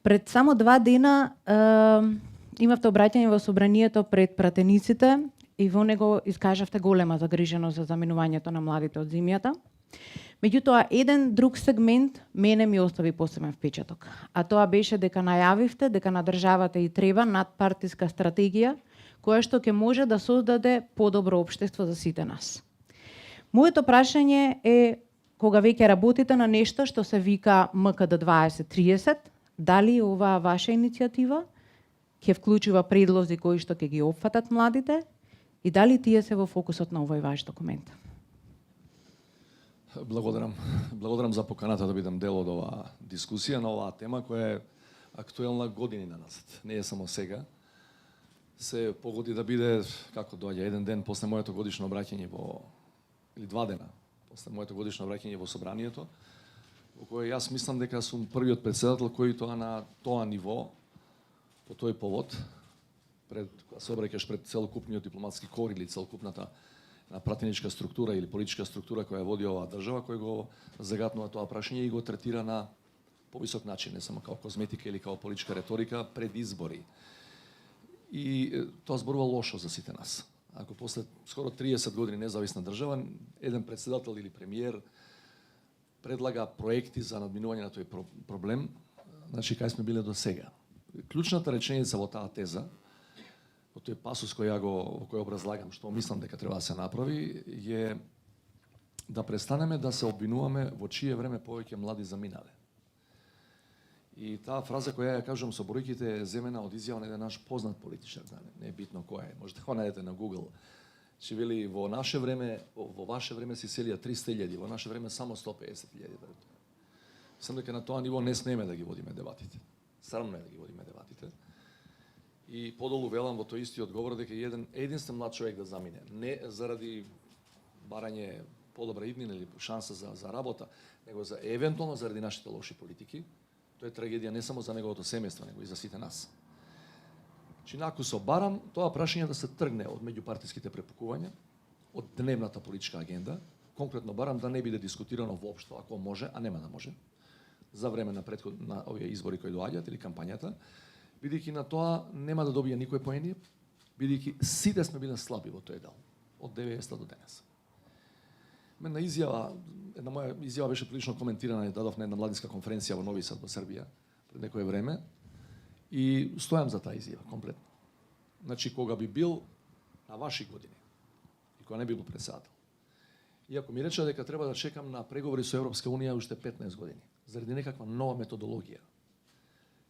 Пред само 2 дена имавте обраќање во собранието пред пратениците и во него искажавте голема загриженост за заминувањето на младите од земјата. Меѓутоа, еден друг сегмент мене ми остави посебен впечаток, а тоа беше дека најавивте дека на државата и треба надпартиска стратегија која што ќе може да создаде подобро општество за сите нас. Моето прашање е, кога веќе работите на нешто што се вика МКД 2030, дали оваа ваша иницијатива ќе вклучува предлози кои што ќе ги опфатат младите и дали тие се во фокусот на овој ваш документ? Благодарам за поканата да бидам дел од оваа дискусија на оваа тема која е актуелна години на назад. Не е само сега. Се погоди да биде, како доаѓа, еден ден после моето годишно обраќање или 2 дена после моето годишно обраќање во собранието, во кое јас мислам дека сум првиот претседател кој на тоа ниво, по тој повод, кога се обраќаш пред целокупниот дипломатски кор или целокупната пратеничка структура или политичка структура која води оваа држава, кој го загатнува тоа прашање и го третира на повисок начин, не само како козметика или како политичка реторика пред избори. И тоа зборува лошо за сите нас. Ако после скоро 30 години независна држава, еден председател или премиер предлага проекти за надминување на тој проблем, значи кај сме биле до сега. Клучната реченица во таа теза, во тој пасус кој образлагам што мислам дека треба да се направи, е да престанеме да се обвинуваме во чие време повеќе млади заминале. И таа фраза која ја кажам со бројките е земена од изјава на еден наш познат политичар, не е битно кој е, можете да го најдете на Google. Че вели во наше време, во ваше време се селија 300.000, во наше време само 150.000. Мислам дека на тоа ниво не смееме да ги водиме дебатите. Срамно е да ги водиме дебатите. И подолу велам во тој истиот говор дека единствен млад човек да замине, не заради барање подобра иднина или шанса за работа, него за евентуално заради нашите лоши политики. Тоа е трагедија не само за неговото семејство, него и за сите нас. Чинаку со барам тоа прашање да се тргне од меѓупартиските препукувања, од дневната политичка агенда, конкретно барам да не биде дискутирано воопшто, ако може, а нема да може, за време на овие избори кои доаѓаат или кампањата, бидејќи на тоа нема да добија никој поени, бидејќи сите сме биле слаби во тој дел, од 90 до денес. Една моја изјава беше прилично коментирана и дадов на една младинска конференција во Нови Сад во Србија пред некое време и стојам за таа изјава комплетно. Значи кога би бил на ваши години и кога не би бил председател, иако ми рече дека треба да чекам на преговори со Европска унија уште 15 години, заради некаква нова методологија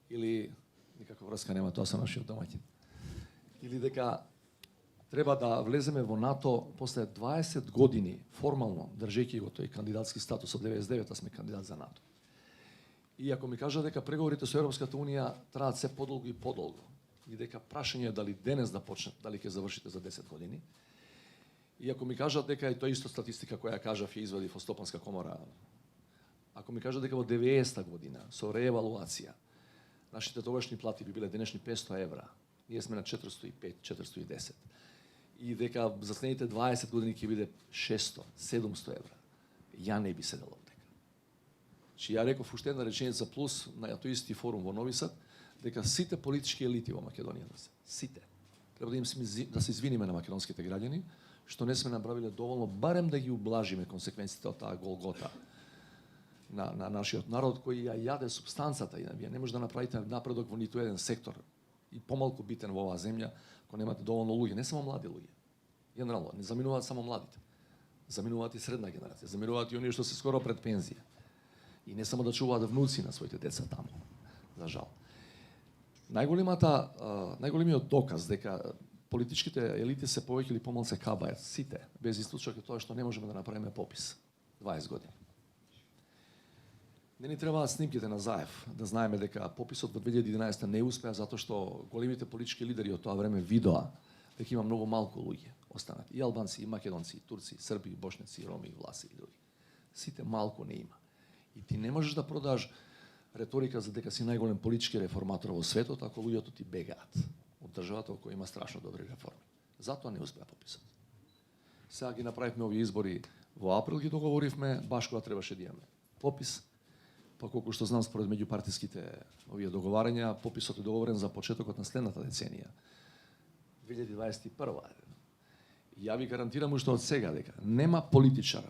или никаква врска нема тоа со нашиот домаќин, или дека треба да влеземе во НАТО после 20 години формално, држејќи го тој кандидатски статус од 99-та сме кандидат за НАТО. И ако ми кажа дека преговорите со Европската унија траат се подолго и подолго, и дека прашање е дали денес да почнат, дали ќе завршите за 10 години, и ако ми кажат дека е тоа исто статистика која кажав и извади во Стопанска комора, ако ми кажат дека во 90-та година со реевалуација нашите тогашни плати би биле денешни 500 евра, ние сме на 405-410, и дека за следните 20 години ќе биде 600-700 евра, ја не би седел овде. Чи ја реков уште една реченица плюс на тој исти форум во Нови Сад, дека сите политички елити во Македонија, сите, треба да се извиниме на македонските граѓани, што не сме направиле доволно, барем да ги ублажиме консеквенците од таа голгота на нашиот народ, кој ја јаде субстанцата, и вие не може да направите напредок во ниту еден сектор, и помалку битен во оваа земја, ако немате доволно луѓе, не само млади луѓе. Генерално, не заминуваат само младите. Заминуваат и средна генерација, заминуваат и оние што се скоро пред пензија. И не само да чуваат внуци на своите деца таму, за жал. Најголемиот доказ дека политичките елити се повеќе или помал се кабајат, сите, без исклучок е тоа што не можеме да направиме попис 20 години. Не ни требаат снимките на Заев да знаеме дека пописот во 2011 не успеа затоа што големите политички лидери од тоа време видоа дека има многу малку луѓе останати. И албанци, и македонци, и турци, и срби, и бошници, и роми, и власи и други. Сите малку не има. И ти не можеш да продаш реторика за дека си најголем политички реформатор во светот ако луѓето ти бегаат од државата во која има страшно добри реформи. Затоа не успеа пописот. Сега ги направивме овие избори во април, ги договоривме, баш кога требаше да имаме попис. па колку што знам според меѓупартиските овие договарања, пописот е договорен за почетокот на следната деценија. 2021. Ја ви гарантирам уште од сега дека нема политичар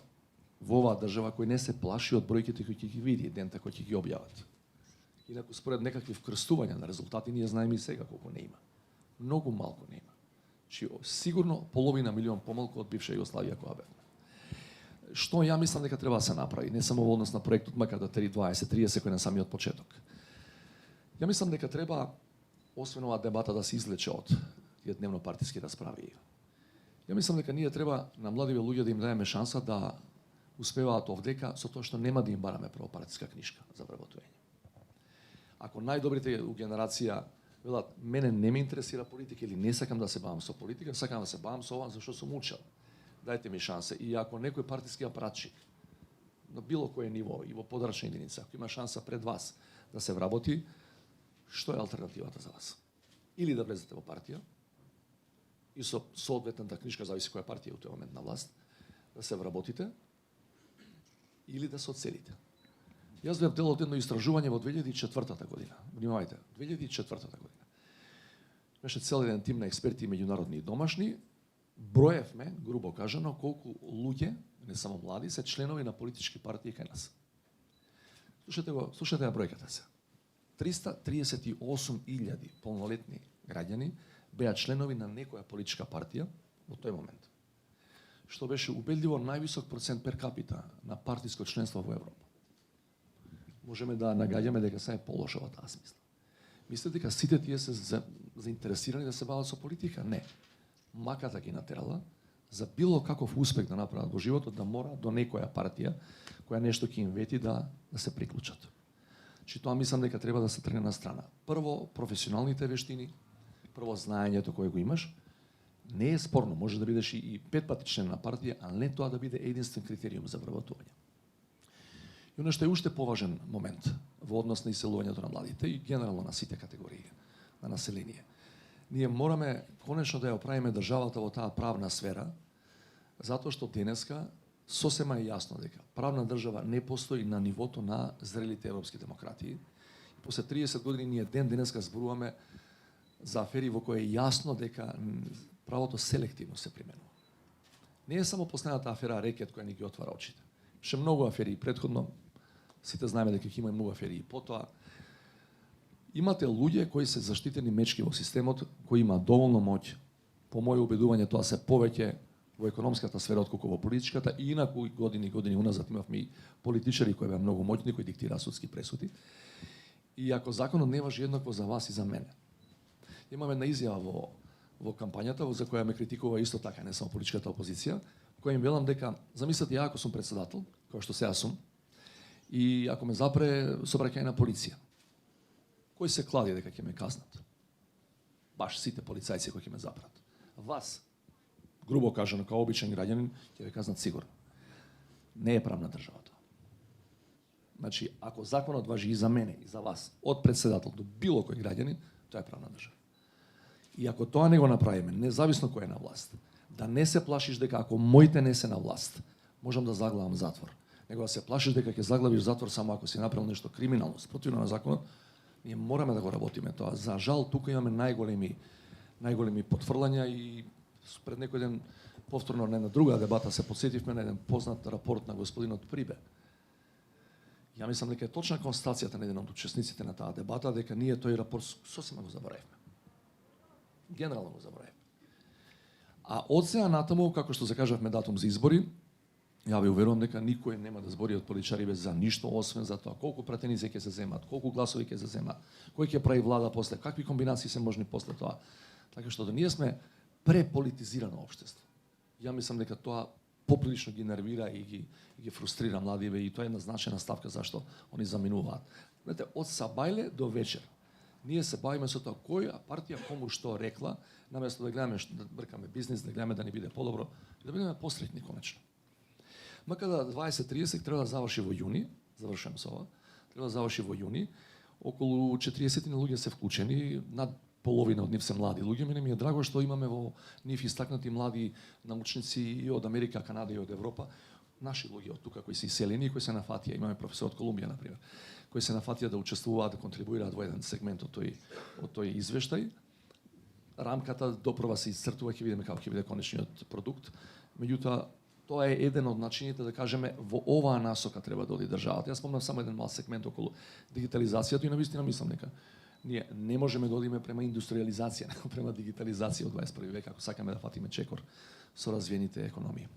во оваа држава кој не се плаши од бројките кои ќе ги види дента кој ќе ги објават. Инаку според некакви вкрстувања на резултати ние знаеме и сега колку не има. Многу малку не има. Чи сигурно половина милион помалку од бивша Југославија која бевме. Што ја мислам дека треба да се направи, не само во однос на проектот, макар да 2030 кој на самиот почеток. Ја мислам дека треба, освен оваа дебата, да се излече од тие дневно партиски расправи. Ја мислам дека ние треба на младиве луѓе да им дадеме шанса да успеваат овдека со тоа што нема да им бараме правопартиска книжка за вработување. Ако најдобрите у генерација велат мене не ме интересира политика или не сакам да се бавам со политика, сакам да се бавам со ова зашто сум учел. Дајте ми шанса. И ако некој партиски апаратчик на било кое ниво и во подрачна единица, ако има шанса пред вас да се вработи, што е алтернативата за вас? Или да влезете во партија и со соодветната книжка, зависи која партија е у тој момент на власт, да се вработите, или да се одселите. Јас бев дел од едно истражување во 2004 година. Внимавајте, 2004 година. Беше цел еден тим на експерти меѓународни и домашни. Броевме, грубо кажано, колку луѓе, не само млади, се членови на политички партии кај нас. Слушате ја бројката се. 338.000 полнолетни граѓани беа членови на некоја политичка партија во тој момент. Што беше убедливо највисок процент пер капита на партиско членство во Европа. Можеме да нагаѓаме дека се е полошо во таа смисла. Мислите дека сите тие се заинтересирани да се бават со политика? Не. Маката ги натерала за било каков успех да направат во животот, да мора до некоја партија која нешто ќе им вети да се приклучат. Чи тоа мислам дека треба да се тргне на страна. Прво, професионалните вештини, прво знаењето кое го имаш. Не е спорно, може да бидеш и 5 пати член на партија, а не тоа да биде единствен критериум за вработување. И оно што е уште поважен момент во однос на иселувањето на младите и генерално на сите категории на население. Ние мораме конечно да ја оправиме државата во таа правна сфера, затоа што денеска сосема е јасно дека правна држава не постои на нивото на зрелите европски демократии. После 30 години ние денеска зборуваме за афери во кои е јасно дека правото селективно се применува. Не е само последната афера Рекет која ни ги отвара очите. Ше многу афери и предходно, сите знаеме дека има и многу афери и потоа. Имате луѓе кои се заштитени мечки во системот, кои имаат доволно моќ. По моје убедување тоа се повеќе во економската сфера отколку во политичката, и инаку години уназад имавме и политичари кои беа многу моќни, кои диктираа судски пресуди. И ако законот не важи еднакво за вас и за мене. Имаме една изјава во кампањата за која ме критикува исто така, не само политичката опозиција, која им велам дека замислете ја ако сум претседател, кој што сега сум, и ако ме запре сообраќај на полиција, кој се клади дека ќе ме казнат? Баш сите полицајци кои ќе ме запрат. Вас, грубо кажано, као обичен граѓанин, ќе ве казнат сигурно. Не е правна држава тоа. Значи, ако законот важи и за мене, и за вас, од претседател до било кој граѓанин, тоа е правна држава. И ако тоа не го направиме, независно кој е на власт, да не се плашиш дека ако моите не се на власт, можам да заглавам затвор. Него да се плашиш дека ќе заглавиш затвор само ако си направил нешто криминално, спротивно на законот, ние мораме да го работиме тоа. За жал, тука имаме најголеми потврлања и пред некој ден повторно на една друга дебата се подсетивме на еден познат рапорт на господинот Прибе. Ја мислам дека е точна констатацијата на еден од учесниците на таа дебата дека ние тој рапорт сосема го заборавивме. Генерално го заборавивме. А од сега натаму, како што закажавме датум за избори, ја ви уверувам дека никој нема да збори од политичари без за ништо, освен за тоа колку пратеници ќе се земат, колку гласови ќе се земат, кој ќе прави влада после, какви комбинации се можни после тоа. Така што ние сме преполитизирано општество. Ја мислам дека тоа поприлично ги нервира и ги фрустрира младиве и тоа е една значајна ставка зашто они заминуваат. Знаете, од сабајле до вечер ние се бавиме со тоа која партија кому што рекла, наместо да гледаме да бркаме бизнис, да гледаме да ни биде подобро, да бидеме посретни конечно. Макар да 2030 треба да заврши во јуни, завршувам со ова, треба да заврши во јуни, околу 40 луѓе се вклучени, над половина од нив се млади луѓе. Мене ми е драго што имаме во нив истакнати млади научници и од Америка, Канада и од Европа. наши луѓе од тука кои се иселени, кои се нафатија, имаме професор од Колумбија на пример, кои се нафатија да учествуваат, да контрибуираат во еден сегмент од тој извештај. Рамката допрва се исцртува, ќе видиме како ќе биде конечниот продукт. Меѓутоа, тоа е еден од начините да кажеме во оваа насока треба да оди државата. Јас спомнам само еден мал сегмент околу дигитализацијата и навистина мислам дека ние не можеме да одиме према индустриализација, према дигитализација од 21 век, ако сакаме да фатиме чекор со развиените економии.